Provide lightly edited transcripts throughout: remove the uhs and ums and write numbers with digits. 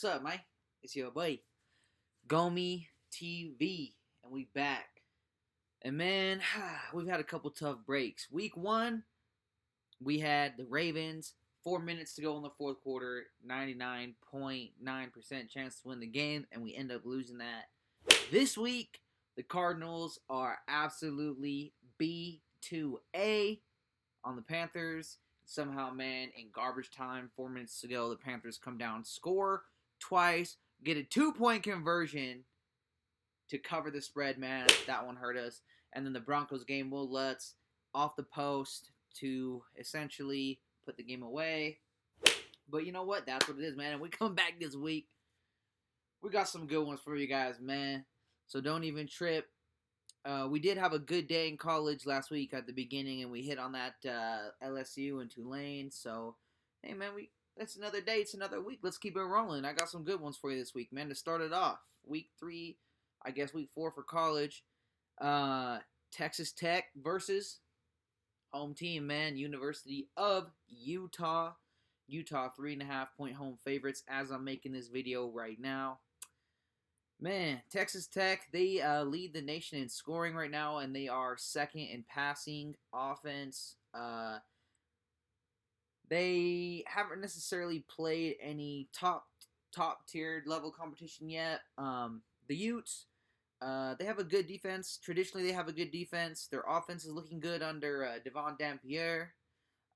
What's up, Mike? It's your boy, GomeyTV, and we back. And man, we've had a couple tough breaks. Week 1, we had the Ravens, 4 minutes to go in the fourth quarter, 99.9% chance to win the game, and we end up losing that. This week, the Cardinals are absolutely B2A on the Panthers. Somehow, man, in garbage time, 4 minutes to go, the Panthers come down, score twice, get a 2-point conversion to cover the spread, man. That one hurt us. And then the Broncos game, Will Lutz off the post to essentially put the game away. But you know what? That's what it is, man. And we come back this week. We got some good ones for you guys, man. So don't even trip. We did have a good day in college last week at the beginning, and we hit on that LSU and Tulane. So, hey, man, it's another day. It's another week. Let's keep it rolling. I got some good ones for you this week, man. To start it off, week 3, I guess week 4 for college. Texas Tech versus home team, man. University of Utah. Utah 3.5-point home favorites as I'm making this video right now. Man, Texas Tech, they lead the nation in scoring right now, and they are second in passing offense. They haven't necessarily played any top-tiered level competition yet. The Utes, they have a good defense. Traditionally, they have a good defense. Their offense is looking good under Devon Dampierre.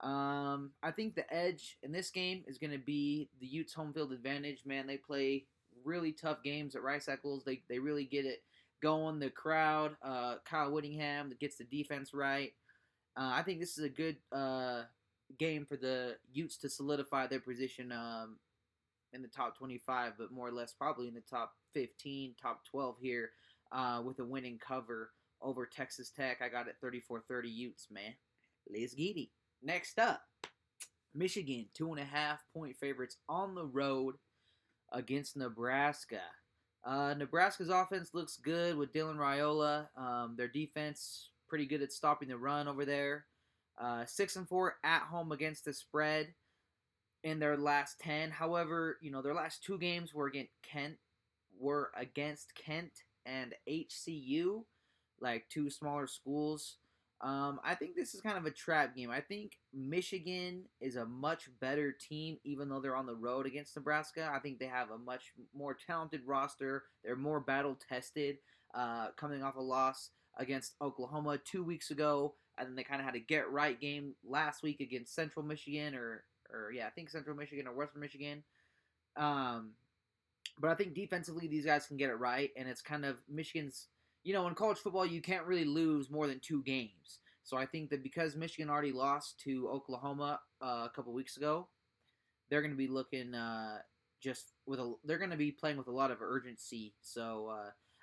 I think the edge in this game is going to be the Utes' home field advantage. Man, they play really tough games at Rice Eccles. They really get it going. The crowd, Kyle Whittingham, that gets the defense right. I think this is a good game for the Utes to solidify their position in the top 25, but more or less probably in the top 15, top 12 here with a winning cover over Texas Tech. I got it 34-30 Utes, man. Let's get it. Next up, Michigan, 2.5-point favorites on the road against Nebraska. Nebraska's offense looks good with Dylan Raiola. Their defense pretty good at stopping the run over there. 6-4 at home against the spread in their last 10. However, their last 2 games were against Kent and HCU, like 2 smaller schools. I think this is kind of a trap game. I think Michigan is a much better team, even though they're on the road against Nebraska. I think they have a much more talented roster. They're more battle-tested, coming off a loss against Oklahoma 2 weeks ago, and then they kind of had a get-right game last week against Central Michigan, I think Central Michigan or Western Michigan. But I think defensively these guys can get it right, and it's kind of Michigan's. In college football, you can't really lose more than 2 games. So I think that because Michigan already lost to Oklahoma a couple weeks ago, they're going to be looking they're going to be playing with a lot of urgency. So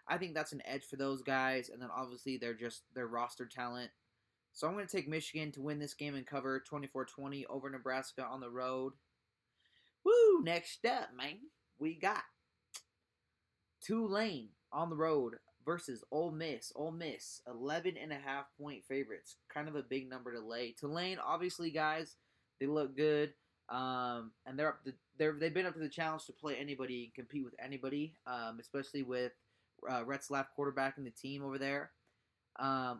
I think that's an edge for those guys. And then obviously their roster talent. So I'm going to take Michigan to win this game and cover 24-20 over Nebraska on the road. Woo! Next up, man, we got Tulane on the road versus Ole Miss. Ole Miss, 11.5-point favorites. Kind of a big number to lay. Tulane, obviously, guys, they look good. And they've been up to the challenge to play anybody and compete with anybody, especially with Retzlaff quarterbacking the team over there.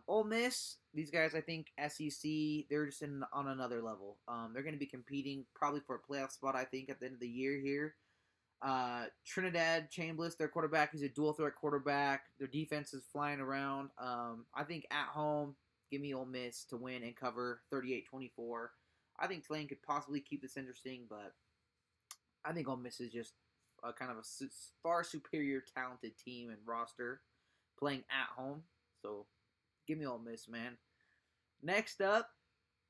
Ole Miss, these guys, I think, SEC, they're just on another level. They're going to be competing probably for a playoff spot, I think, at the end of the year here. Trinidad Chambliss, their quarterback, he's a dual threat quarterback. Their defense is flying around. I think at home, give me Ole Miss to win and cover 38-24. I think Tulane could possibly keep this interesting, but I think Ole Miss is just kind of a far superior talented team and roster playing at home. So give me Ole Miss, man. Next up,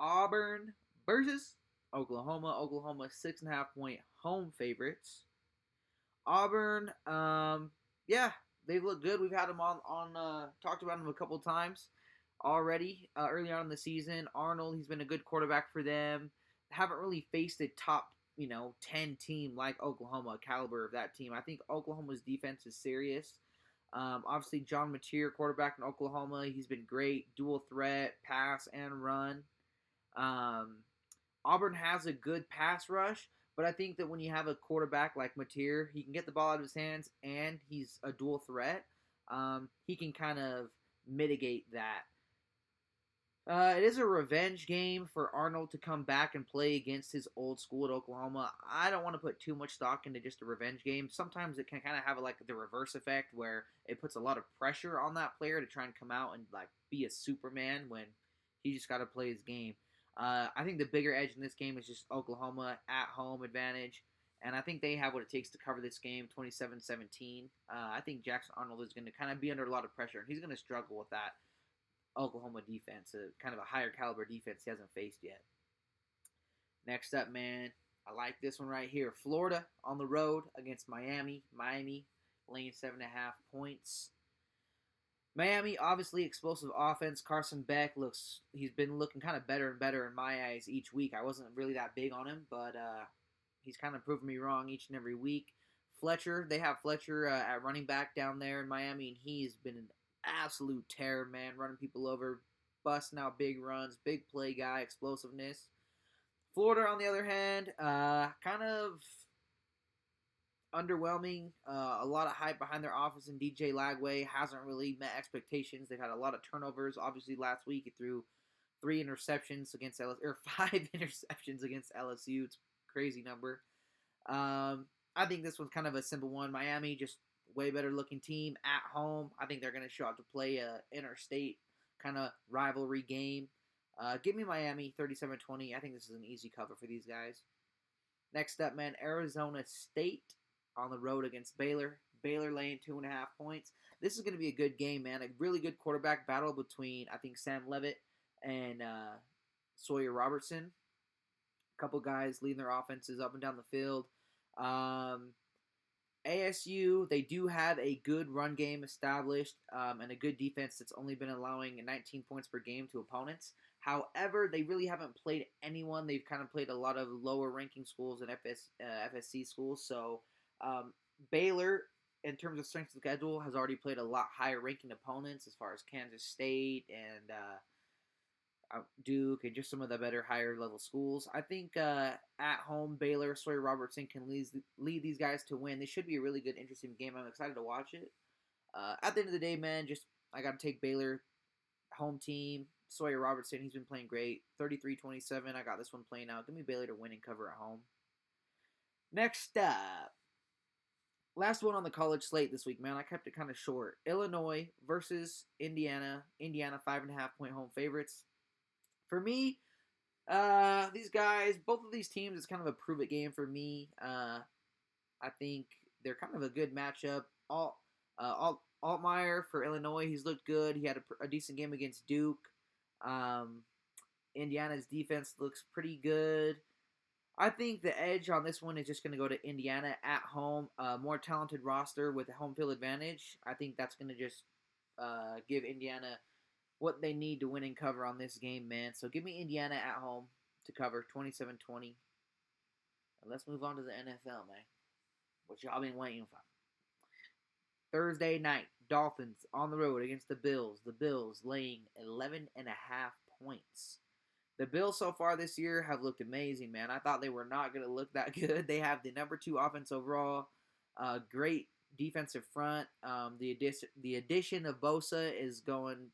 Auburn versus Oklahoma. Oklahoma 6.5-point home favorites. Auburn, they look good. We've had them on talked about them a couple times already early on in the season. Arnold, he's been a good quarterback for them. Haven't really faced a top 10 team like Oklahoma, caliber of that team. I think Oklahoma's defense is serious. Obviously, John Mateer, quarterback in Oklahoma, he's been great. Dual threat, pass and run. Auburn has a good pass rush, But I think that when you have a quarterback like Mateer, he can get the ball out of his hands and he's a dual threat. He can kind of mitigate that. It is a revenge game for Arnold to come back and play against his old school at Oklahoma. I don't want to put too much stock into just a revenge game. Sometimes it can kind of have like the reverse effect where it puts a lot of pressure on that player to try and come out and like be a Superman when he just got to play his game. I think the bigger edge in this game is just Oklahoma at home advantage. And I think they have what it takes to cover this game 27-17. I think Jackson Arnold is going to kind of be under a lot of pressure, and he's going to struggle with that Oklahoma defense, kind of a higher caliber defense he hasn't faced yet. Next up, man, I like this one right here. Florida on the road against Miami. Miami laying 7.5 points. Miami, obviously explosive offense. Carson Beck he's been looking kind of better and better in my eyes each week. I wasn't really that big on him, but he's kind of proving me wrong each and every week. They have Fletcher at running back down there in Miami, and he's been an absolute terror, man, running people over, busting out big runs, big play guy, explosiveness. Florida, on the other hand, kind of underwhelming. A lot of hype behind their offense, and DJ Lagway hasn't really met expectations. They've had a lot of turnovers. Obviously, last week he threw 5 interceptions against LSU. It's a crazy number. I think this one's kind of a simple one. Miami, just way better looking team at home. I think they're going to show up to play a interstate kind of rivalry game. Give me Miami 37-20. I think this is an easy cover for these guys. Next up, man, Arizona State on the road against Baylor. Baylor laying 2.5 points. This is going to be a good game, man. A really good quarterback battle between, I think, Sam Levitt and Sawyer Robertson. A couple guys leading their offenses up and down the field. ASU, they do have a good run game established and a good defense that's only been allowing 19 points per game to opponents. However, they really haven't played anyone. They've kind of played a lot of lower-ranking schools and FSC schools. So Baylor, in terms of strength of schedule, has already played a lot higher-ranking opponents as far as Kansas State and Duke and just some of the better higher-level schools. I think at home, Baylor, Sawyer Robertson can lead these guys to win. This should be a really good, interesting game. I'm excited to watch it. At the end of the day, man, I got to take Baylor, home team. Sawyer Robertson, he's been playing great. 33-27, I got this one playing out. Give me Baylor to win and cover at home. Next up, last one on the college slate this week, man. I kept it kind of short. Illinois versus Indiana. Indiana 5.5-point home favorites. For me, these guys, both of these teams, it's kind of a prove-it game for me. I think they're kind of a good matchup. Altmaier for Illinois, he's looked good. He had a decent game against Duke. Indiana's defense looks pretty good. I think the edge on this one is just going to go to Indiana at home. More talented roster with a home field advantage. I think that's going to just give Indiana what they need to win and cover on this game, man. So give me Indiana at home to cover 27-20. And let's move on to the NFL, man. What y'all been waiting for. Thursday night, Dolphins on the road against the Bills. The Bills laying 11.5 points. The Bills so far this year have looked amazing, man. I thought they were not going to look that good. They have the number 2 offense overall. Great defensive front. The addition of Bosa is going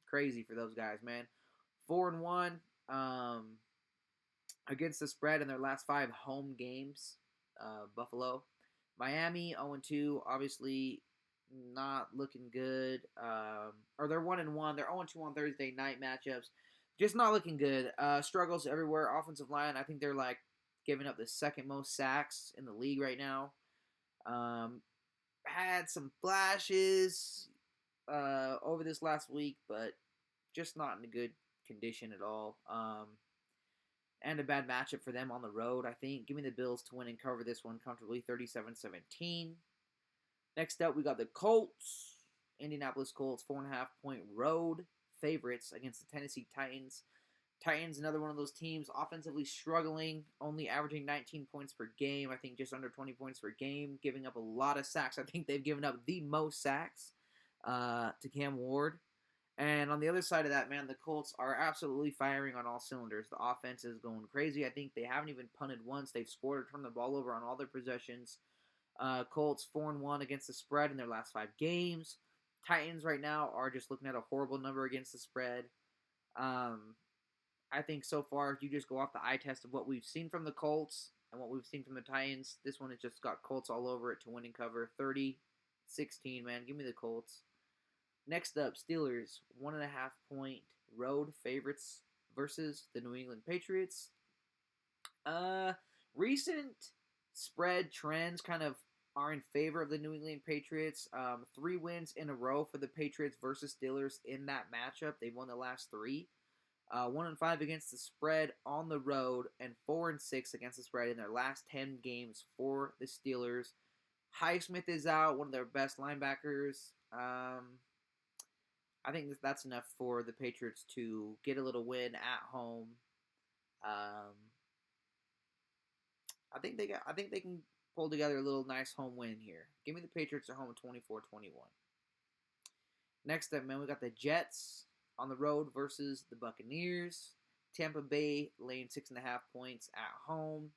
crazy for those guys, man. 4-1 against the spread in their last 5 home games. Buffalo. Miami 0-2, obviously not looking good. Or they're 1-1. They're 0-2 on Thursday night matchups. Just not looking good. Struggles everywhere. Offensive line, I think they're like giving up the second most sacks in the league right now. Had some flashes over this last week, but just not in a good condition at all. And a bad matchup for them on the road, I think. Give me the Bills to win and cover this one comfortably, 37-17. Next up, we got the Colts. Indianapolis Colts, 4.5-point road favorites against the Tennessee Titans. Titans, another one of those teams, offensively struggling, only averaging 19 points per game. I think just under 20 points per game, giving up a lot of sacks. I think they've given up the most sacks to Cam Ward. And on the other side of that, man, the Colts are absolutely firing on all cylinders. The offense is going crazy. I think they haven't even punted once. They've scored or turned the ball over on all their possessions. Colts 4-1 against the spread in their last 5 games. Titans right now are just looking at a horrible number against the spread. I think so far, if you just go off the eye test of what we've seen from the Colts and what we've seen from the Titans, this one has just got Colts all over it to win and cover 30-16, man. Give me the Colts. Next up, Steelers, 1.5 point road favorites versus the New England Patriots. Recent spread trends kind of are in favor of the New England Patriots. 3 wins in a row for the Patriots versus Steelers in that matchup. They've won the last 3. 1-5 against the spread on the road, and 4-6 against the spread in their last 10 games for the Steelers. Highsmith is out, one of their best linebackers. I think that's enough for the Patriots to get a little win at home. I think they can pull together a little nice home win here. Give me the Patriots at home 24-21. Next up, man, we got the Jets on the road versus the Buccaneers. Tampa Bay laying 6.5 points at home.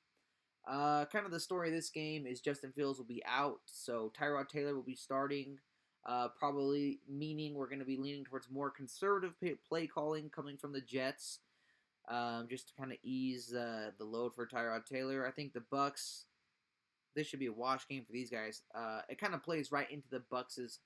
Kind of the story of this game is Justin Fields will be out, so Tyrod Taylor will be starting. Probably meaning we're going to be leaning towards more conservative play calling coming from the Jets, just to kind of ease the load for Tyrod Taylor. I think the Bucs, this should be a wash game for these guys. It kind of plays right into the Bucs'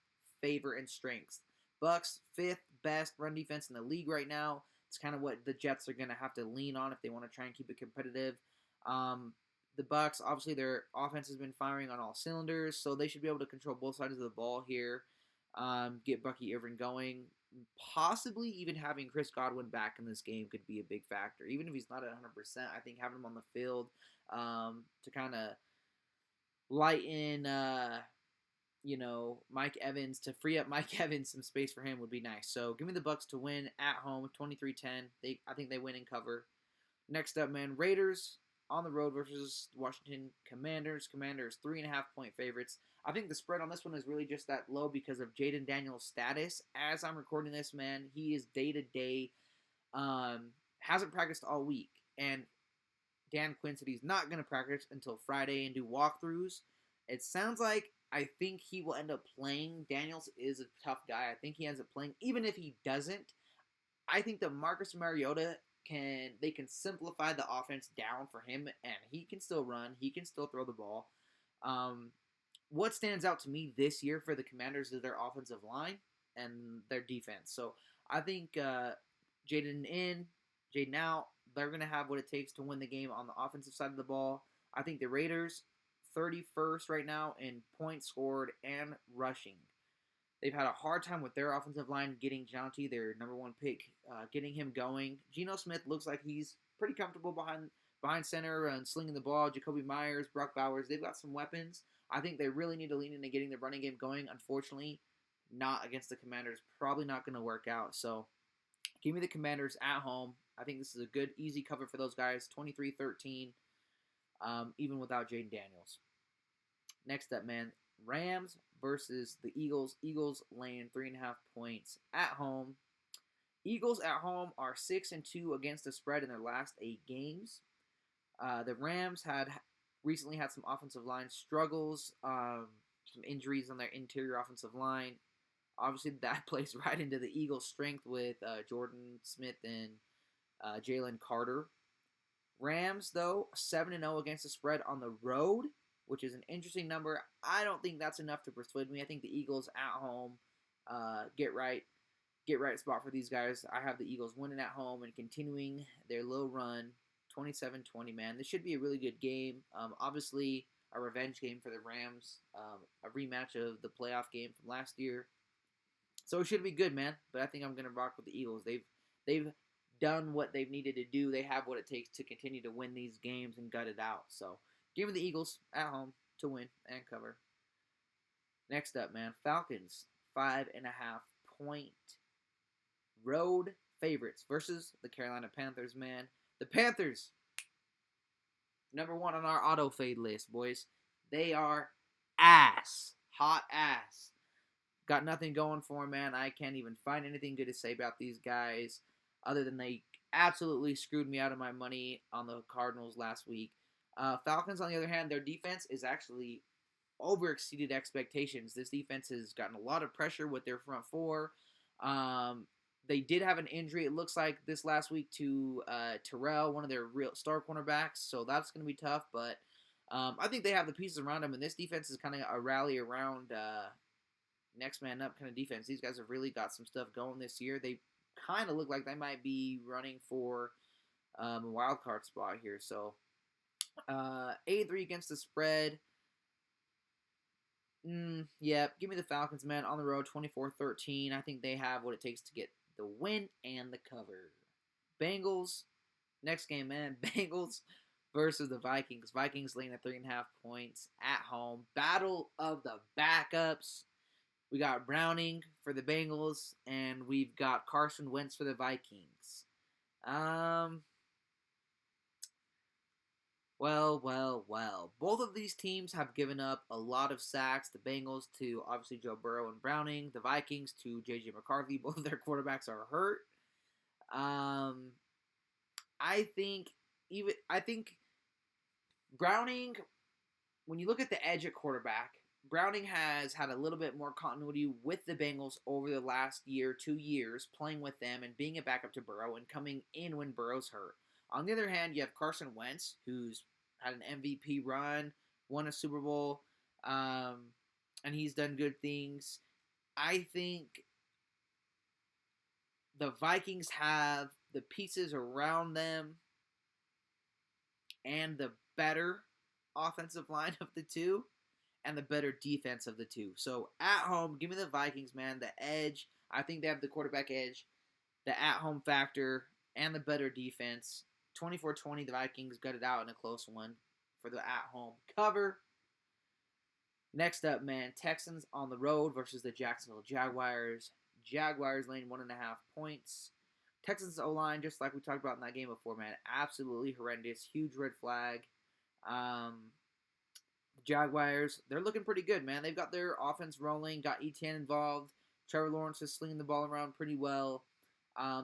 favor and strengths. Bucs, 5th best run defense in the league right now. It's kind of what the Jets are going to have to lean on if they want to try and keep it competitive. The Bucs, obviously, their offense has been firing on all cylinders, so they should be able to control both sides of the ball here. Get Bucky Irvin going. Possibly even having Chris Godwin back in this game could be a big factor. Even if he's not at 100%, I think having him on the field to kind of lighten, Mike Evans, to free up Mike Evans some space for him would be nice. So give me the Bucs to win at home, 23-10. I think they win and cover. Next up, man, Raiders on the road versus Washington Commanders. Commanders 3.5 point favorites. I think the spread on this one is really just that low because of Jaden Daniels' status. As I'm recording this, man, he is day to day. Hasn't practiced all week, and Dan Quinn said he's not going to practice until Friday and do walkthroughs. It sounds like I think he will end up playing. Daniels is a tough guy. I think he ends up playing. Even if he doesn't, I think that Marcus Mariota can simplify the offense down for him, and he can still run. He can still throw the ball. What stands out to me this year for the Commanders is their offensive line and their defense. So I think Jaden out, they're going to have what it takes to win the game on the offensive side of the ball. I think the Raiders, 31st right now in points scored and rushing. They've had a hard time with their offensive line getting Jonty, their number 1 pick, getting him going. Geno Smith looks like he's pretty comfortable behind center and slinging the ball. Jacoby Myers, Brock Bowers, they've got some weapons. I think they really need to lean into getting the running game going. Unfortunately, not against the Commanders. Probably not going to work out. So give me the Commanders at home. I think this is a good, easy cover for those guys. 23-13, even without Jaden Daniels. Next up, man, Rams versus the Eagles. Eagles laying 3.5 points at home. Eagles at home are 6-2 against the spread in their last 8 games. The Rams recently had some offensive line struggles, some injuries on their interior offensive line. Obviously, that plays right into the Eagles' strength with Jordan Smith and Jalen Carter. Rams, though, 7-0 against the spread on the road, which is an interesting number. I don't think that's enough to persuade me. I think the Eagles at home get right spot for these guys. I have the Eagles winning at home and continuing their low run, 27-20, man. This should be a really good game. Obviously, a revenge game for the Rams, a rematch of the playoff game from last year. So it should be good, man. But I think I'm going to rock with the Eagles. They've done what they've needed to do. They have what it takes to continue to win these games and gut it out. So give me the Eagles at home to win and cover. Next up, man, Falcons, 5.5 point road favorites versus the Carolina Panthers, man. The Panthers, number 1 on our auto fade list, boys. They are ass. Hot ass. Got nothing going for him, man. I can't even find anything good to say about these guys other than they absolutely screwed me out of my money on the Cardinals last week. Falcons, on the other hand, their defense is actually overexceeded expectations. This defense has gotten a lot of pressure with their front four. They did have an injury, it looks like, this last week to Terrell, one of their real star cornerbacks, so that's going to be tough, but I think they have the pieces around them, and this defense is kind of a rally around next man up kind of defense. These guys have really got some stuff going this year. They kind of look like they might be running for a wild card spot here, so 8-3 against the spread. Yeah, give me the Falcons, man, on the road, 24-13. I think they have what it takes to get the win and the cover. Bengals, next game, man. Bengals versus the Vikings. Vikings laying at 3.5 points at home. Battle of the backups. We got Browning for the Bengals, and we've got Carson Wentz for the Vikings. Well. Both of these teams have given up a lot of sacks. The Bengals to, obviously, Joe Burrow and Browning. The Vikings to J.J. McCarthy. Both of their quarterbacks are hurt. I think Browning, when you look at the edge at quarterback, Browning has had a little bit more continuity with the Bengals over the last year, 2 years, playing with them and being a backup to Burrow and coming in when Burrow's hurt. On the other hand, you have Carson Wentz, who's had an MVP run, won a Super Bowl, and he's done good things. I think the Vikings have the pieces around them and the better offensive line of the two and the better defense of the two. So at home, give me the Vikings, man. The edge. I think they have the quarterback edge, the at-home factor, and the better defense. 24-20, the Vikings gutted out in a close one for the at-home cover. Next up, man, Texans on the road versus the Jacksonville Jaguars. Jaguars laying 1.5 points. Texans O-line, just like we talked about in that game before, man, absolutely horrendous. Huge red flag. Jaguars, they're looking pretty good, man. They've got their offense rolling, got Etienne involved. Trevor Lawrence is slinging the ball around pretty well.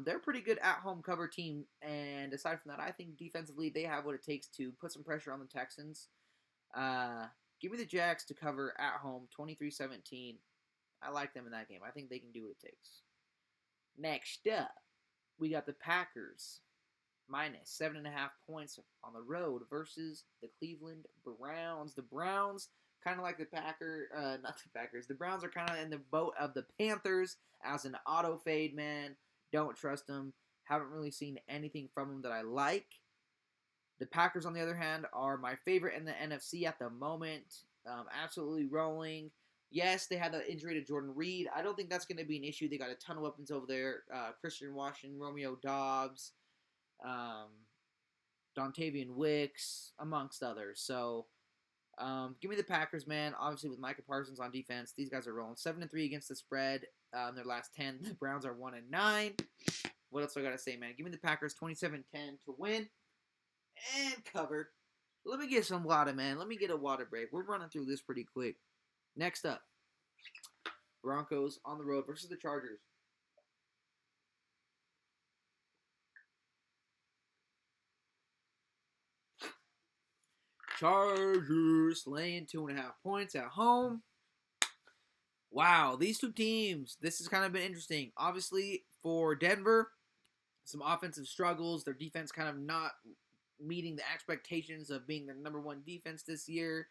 They're a pretty good at-home cover team, and aside from that, I think defensively they have what it takes to put some pressure on the Texans. Give me the Jags to cover at home, 23-17. I like them in that game. I think they can do what it takes. Next up, we got the Packers, minus 7.5 points on the road versus the Cleveland Browns. The Browns, kind of like the Packers. The Browns are kind of in the boat of the Panthers as an auto fade, man. Don't trust them. Haven't really seen anything from them that I like. The Packers, on the other hand, are my favorite in the NFC at the moment. Absolutely rolling. Yes, they had the injury to Jordan Reed. I don't think that's going to be an issue. They got a ton of weapons over there. Christian Washington, Romeo Doubs, Dontavian Wicks, amongst others. So, give me the Packers, man. Obviously, with Micah Parsons on defense, these guys are rolling 7-3 against the spread. In their last 10, the Browns are 1-9. What else do I got to say, man? Give me the Packers 27-10 to win and cover. Let me get some water, man. Let me get a water break. We're running through this pretty quick. Next up, Broncos on the road versus the Chargers. Chargers laying 2.5 points at home. Wow, these two teams, this has kind of been interesting. Obviously, for Denver, some offensive struggles. Their defense kind of not meeting the expectations of being the number one defense this year.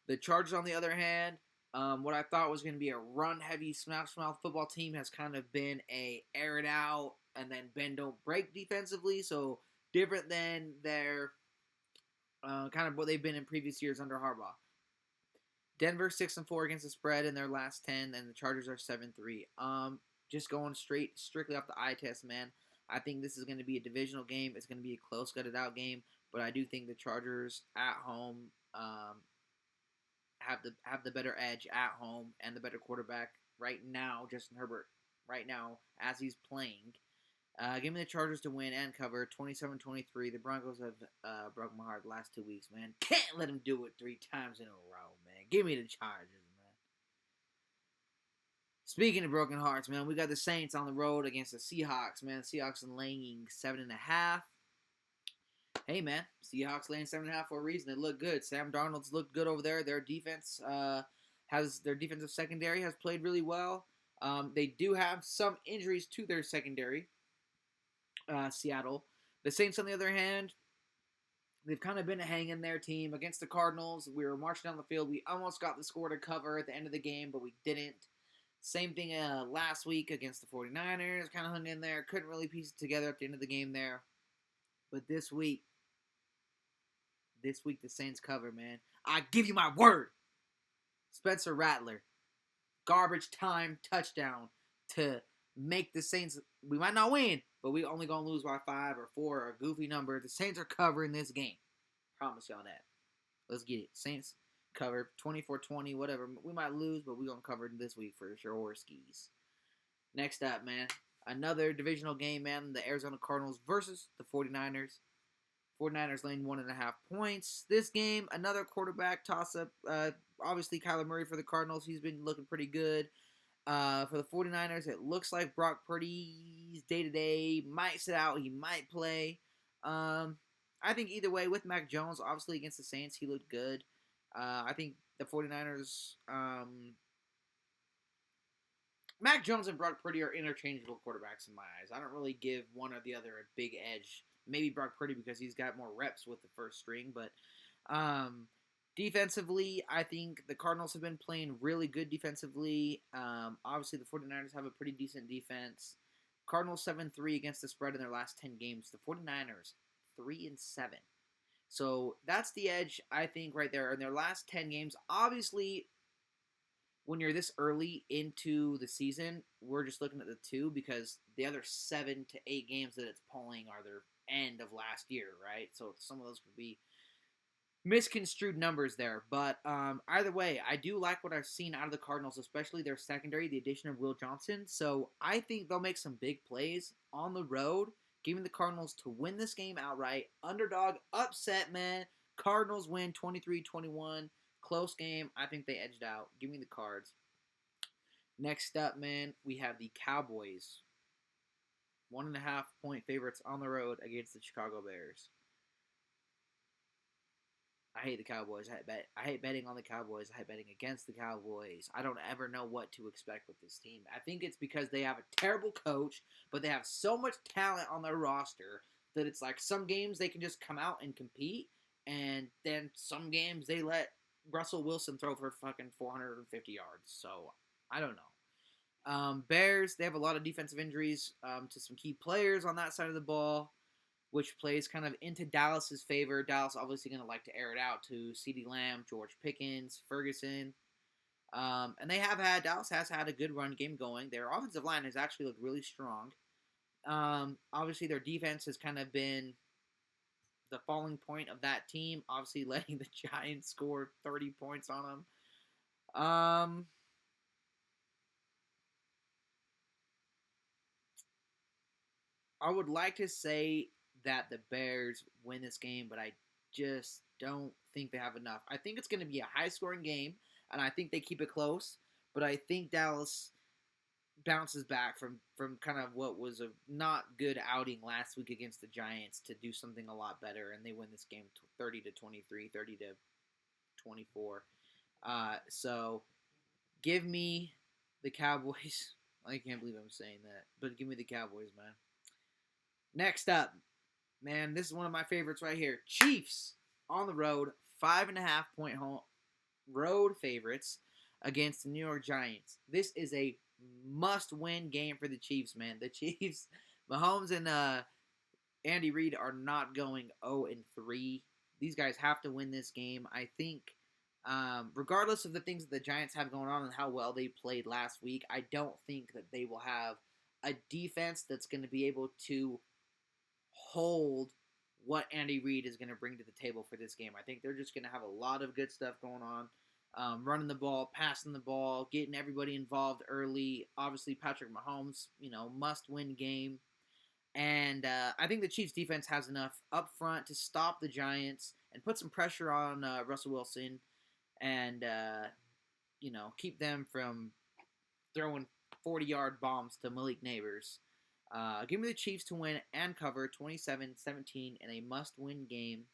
The Chargers, on the other hand, what I thought was going to be a run-heavy, smash-mouth football team has kind of been a air it out and then bend don't break defensively. So different than their kind of what they've been in previous years under Harbaugh. Denver 6-4 against the spread in their last 10, and the Chargers are 7-3. Just going strictly off the eye test, man. I think this is going to be a divisional game. It's going to be a close, gutted out game, but I do think the Chargers at home have the better edge at home and the better quarterback right now. Justin Herbert right now as he's playing. Give me the Chargers to win and cover 27-23. The Broncos have broken my heart the last 2 weeks, man. Can't let them do it 3 times in a row, man. Give me the Chargers, Speaking of broken hearts, man, we got the Saints on the road against the Seahawks, man. The Seahawks laying 7.5. Hey, man, Seahawks laying 7.5 for a reason. They look good. Sam Darnold's looked good over there. Their defense their defensive secondary has played really well. They do have some injuries to their secondary. Seattle. The Saints, on the other hand, they've kind of been a hang in their team against the Cardinals. We were marching down the field. We almost got the score to cover at the end of the game, but we didn't. Same thing last week against the 49ers. Kind of hung in there. Couldn't really piece it together at the end of the game there. But this week the Saints cover, man. I give you my word. Spencer Rattler. Garbage time touchdown to make the Saints. We might not win, but we only going to lose by 5 or 4 or a goofy number. The Saints are covering this game. Promise y'all that. Let's get it. Saints cover 24-20, whatever. We might lose, but we're going to cover it this week for sure. Skis. Next up, man. Another divisional game, man. The Arizona Cardinals versus the 49ers. 49ers laying 1.5 points. This game, another quarterback toss-up. Obviously, Kyler Murray for the Cardinals. He's been looking pretty good. For the 49ers, it looks like Brock Purdy's day-to-day. Might sit out. He might play. I think either way, with Mac Jones, obviously against the Saints, he looked good. I think the 49ers... Mac Jones and Brock Purdy are interchangeable quarterbacks in my eyes. I don't really give one or the other a big edge. Maybe Brock Purdy because he's got more reps with the first string. But defensively, I think the Cardinals have been playing really good defensively. Obviously, the 49ers have a pretty decent defense. Cardinals 7-3 against the spread in their last 10 games. The 49ers 3-7. So that's the edge, I think, right there. In their last 10 games, obviously, when you're this early into the season, we're just looking at the 2 because the other 7 to 8 games that it's pulling are their end of last year, right? So some of those could be misconstrued numbers there. But either way, I do like what I've seen out of the Cardinals, especially their secondary, the addition of Will Johnson. So I think they'll make some big plays on the road, giving the Cardinals to win this game outright. Underdog, upset, man. Cardinals win 23-21. Close game. I think they edged out. Give me the Cards. Next up, man, we have the Cowboys. 1.5 point favorites on the road against the Chicago Bears. I hate the Cowboys. I hate betting on the Cowboys. I hate betting against the Cowboys. I don't ever know what to expect with this team. I think it's because they have a terrible coach, but they have so much talent on their roster that it's like some games they can just come out and compete, and then some games they let Russell Wilson throw for fucking 450 yards. So, I don't know. Bears, they have a lot of defensive injuries to some key players on that side of the ball, which plays kind of into Dallas's favor. Dallas obviously going to like to air it out to CeeDee Lamb, George Pickens, Ferguson. And Dallas has had a good run game going. Their offensive line has actually looked really strong. Obviously, their defense has kind of been the falling point of that team, obviously letting the Giants score 30 points on them. I would like to say that the Bears win this game, but I just don't think they have enough. I think it's going to be a high-scoring game, and I think they keep it close, but I think Dallas bounces back from kind of what was a not good outing last week against the Giants to do something a lot better, and they win this game 30-23, 30-24. So give me the Cowboys. I can't believe I'm saying that, but give me the Cowboys, man. Next up, man, this is one of my favorites right here. Chiefs on the road, 5.5 point home road favorites against the New York Giants. This is a must-win game for the Chiefs, man. The Chiefs, Mahomes and Andy Reid are not going 0-3. These guys have to win this game. I think, regardless of the things that the Giants have going on and how well they played last week, I don't think that they will have a defense that's going to be able to hold what Andy Reid is going to bring to the table for this game. I think they're just going to have a lot of good stuff going on. Running the ball, passing the ball, getting everybody involved early. Obviously, Patrick Mahomes, must-win game. And I think the Chiefs' defense has enough up front to stop the Giants and put some pressure on Russell Wilson and, keep them from throwing 40-yard bombs to Malik Neighbors. Give me the Chiefs to win and cover 27-17 in a must-win game.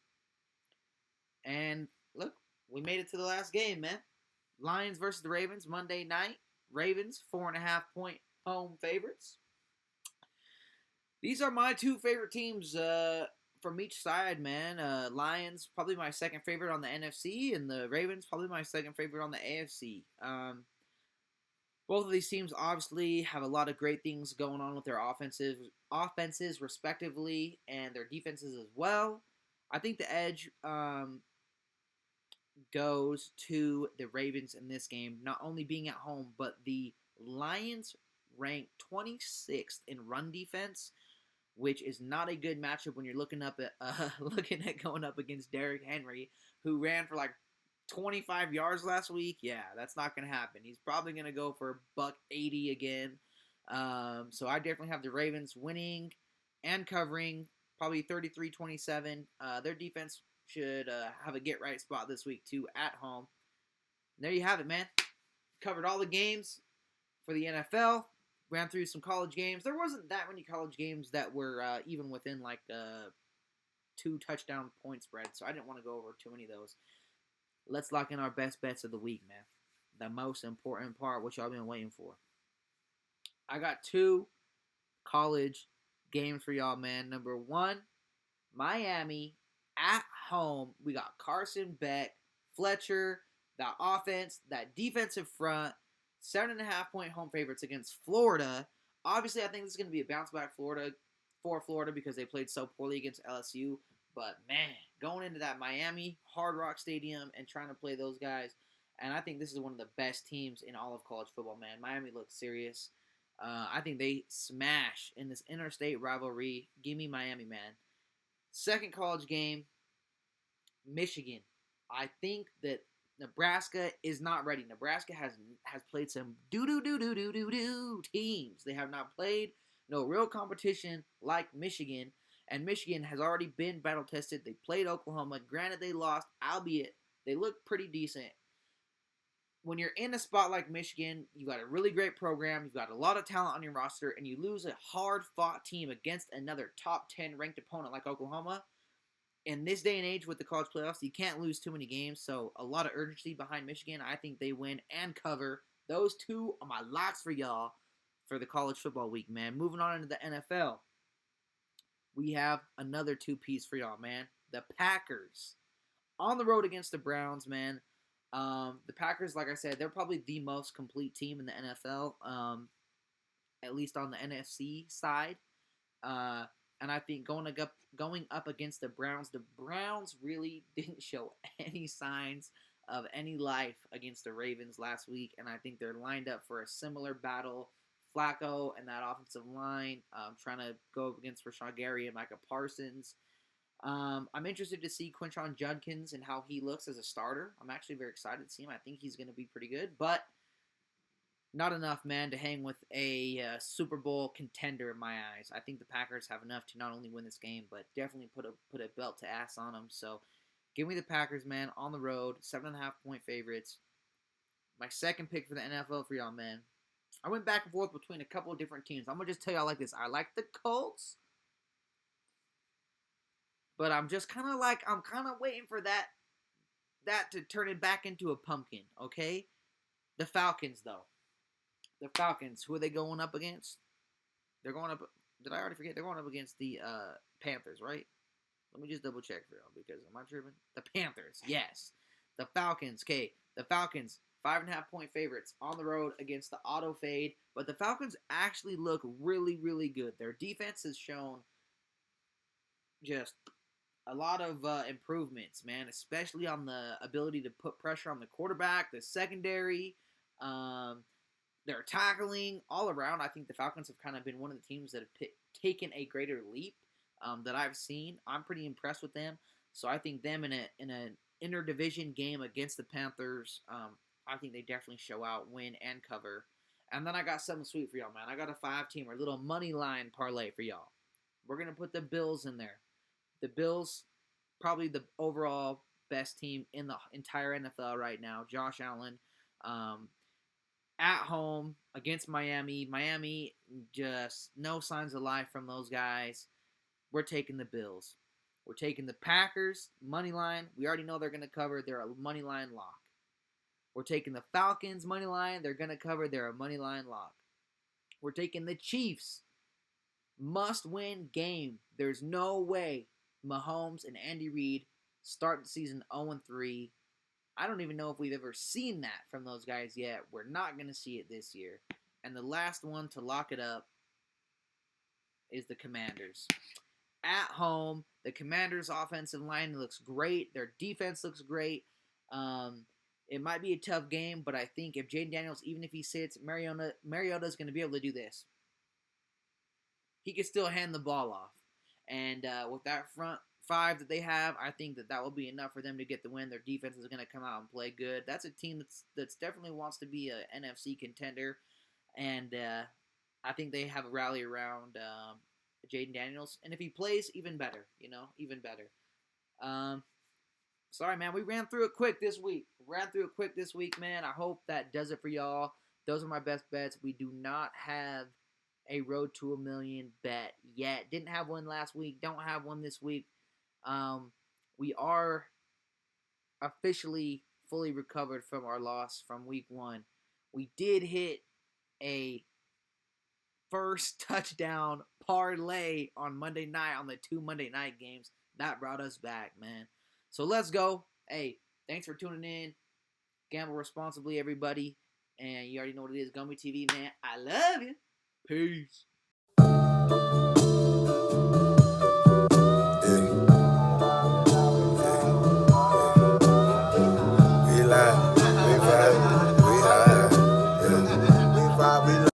And look, we made it to the last game, man. Lions versus the Ravens Monday night. Ravens 4.5-point home favorites. These are my two favorite teams from each side, man. Lions probably my second favorite on the NFC, and the Ravens probably my second favorite on the AFC. Both of these teams obviously have a lot of great things going on with their offenses respectively, and their defenses as well. I think the edge goes to the Ravens in this game, not only being at home, but the Lions ranked 26th in run defense, which is not a good matchup when you're looking at going up against Derrick Henry, who ran for like 25 yards last week. Yeah, that's not going to happen. He's probably going to go for $180 again. So I definitely have the Ravens winning and covering, probably 33-27. Their defense should have a get-right spot this week, too, at home. And there you have it, man. Covered all the games for the NFL. Ran through some college games. There wasn't that many college games that were even within, like, 2 touchdown point spread, so I didn't want to go over too many of those. Let's lock in our best bets of the week, man. The most important part, which y'all been waiting for. I got 2 college games for y'all, man. Number 1, Miami at home. We got Carson Beck, Fletcher, that offense, that defensive front, 7.5-point home favorites against Florida. Obviously, I think this is going to be a bounce back for Florida because they played so poorly against LSU. But, man, going into that Miami Hard Rock Stadium and trying to play those guys, and I think this is one of the best teams in all of college football, man. Miami looks serious. I think they smash in this interstate rivalry. Give me Miami, man. Second college game, Michigan. I think that Nebraska is not ready. Nebraska has played some doo-doo-doo-doo-doo-doo-doo teams. They have not played no real competition like Michigan. And Michigan has already been battle-tested. They played Oklahoma. Granted, they lost, albeit they look pretty decent. When you're in a spot like Michigan, you got a really great program, you've got a lot of talent on your roster, and you lose a hard-fought team against another top 10 ranked opponent like Oklahoma. In this day and age with the college playoffs, you can't lose too many games, so a lot of urgency behind Michigan. I think they win and cover. Those 2 are my locks for y'all for the college football week, man. Moving on into the NFL. We have another 2-piece for y'all, man. The Packers on the road against the Browns, man. The Packers, like I said, they're probably the most complete team in the NFL, at least on the NFC side. And I think going up against the Browns really didn't show any signs of any life against the Ravens last week, and I think they're lined up for a similar battle. Flacco and that offensive line trying to go up against Rashawn Gary and Micah Parsons. I'm interested to see Quinshon Judkins and how he looks as a starter. I'm actually very excited to see him. I think he's going to be pretty good, but not enough, man, to hang with a Super Bowl contender in my eyes. I think the Packers have enough to not only win this game, but definitely put a belt to ass on them. So give me the Packers, man, on the road, 7.5-point favorites. My second pick for the NFL for y'all, man. I went back and forth between a couple of different teams. I'm going to just tell y'all like this. I like the Colts, but I'm kind of waiting for that to turn it back into a pumpkin, okay? The Falcons, though. The Falcons, who are they going up against? They're going up, did I already forget? They're going up against the Panthers, right? Let me just double check for y'all because am I tripping? The Panthers, yes. The Falcons, okay. The Falcons, 5.5-point favorites on the road against the Auto Fade. But the Falcons actually look really, really good. Their defense has shown just a lot of improvements, man, especially on the ability to put pressure on the quarterback, the secondary, their tackling, all around. I think the Falcons have kind of been one of the teams that have taken a greater leap that I've seen. I'm pretty impressed with them. So I think them in an interdivision game against the Panthers, I think they definitely show out, win, and cover. And then I got something sweet for y'all, man. I got a 5-teamer, little money line parlay for y'all. We're going to put the Bills in there. The Bills, probably the overall best team in the entire NFL right now. Josh Allen. at home against Miami. Miami, just no signs of life from those guys. We're taking the Bills. We're taking the Packers, money line. We already know they're going to cover. They're a money line lock. We're taking the Falcons, money line. They're going to cover. They're a money line lock. We're taking the Chiefs. Must-win game. There's no way Mahomes and Andy Reid start the season 0-3. I don't even know if we've ever seen that from those guys yet. We're not going to see it this year. And the last one to lock it up is the Commanders. At home, the Commanders' offensive line looks great. Their defense looks great. It might be a tough game, but I think if Jaden Daniels, even if he sits, Mariota's going to be able to do this. He can still hand the ball off. And with that front five that they have, I think that will be enough for them to get the win. Their defense is going to come out and play good. That's a team that's definitely wants to be an NFC contender. And I think they have a rally around Jaden Daniels. And if he plays, even better, even better. Sorry, man. We ran through it quick this week. Man. I hope that does it for y'all. Those are my best bets. We do not have a road to $1 million bet yet. Didn't have one last week. Don't have one this week. We are officially fully recovered from our loss from week 1. We did hit a first touchdown parlay on Monday night on the 2 Monday night games. That brought us back, man. So let's go. Hey, thanks for tuning in. Gamble responsibly, everybody. And you already know what it is. GomeyTV, man. I love you. Peace.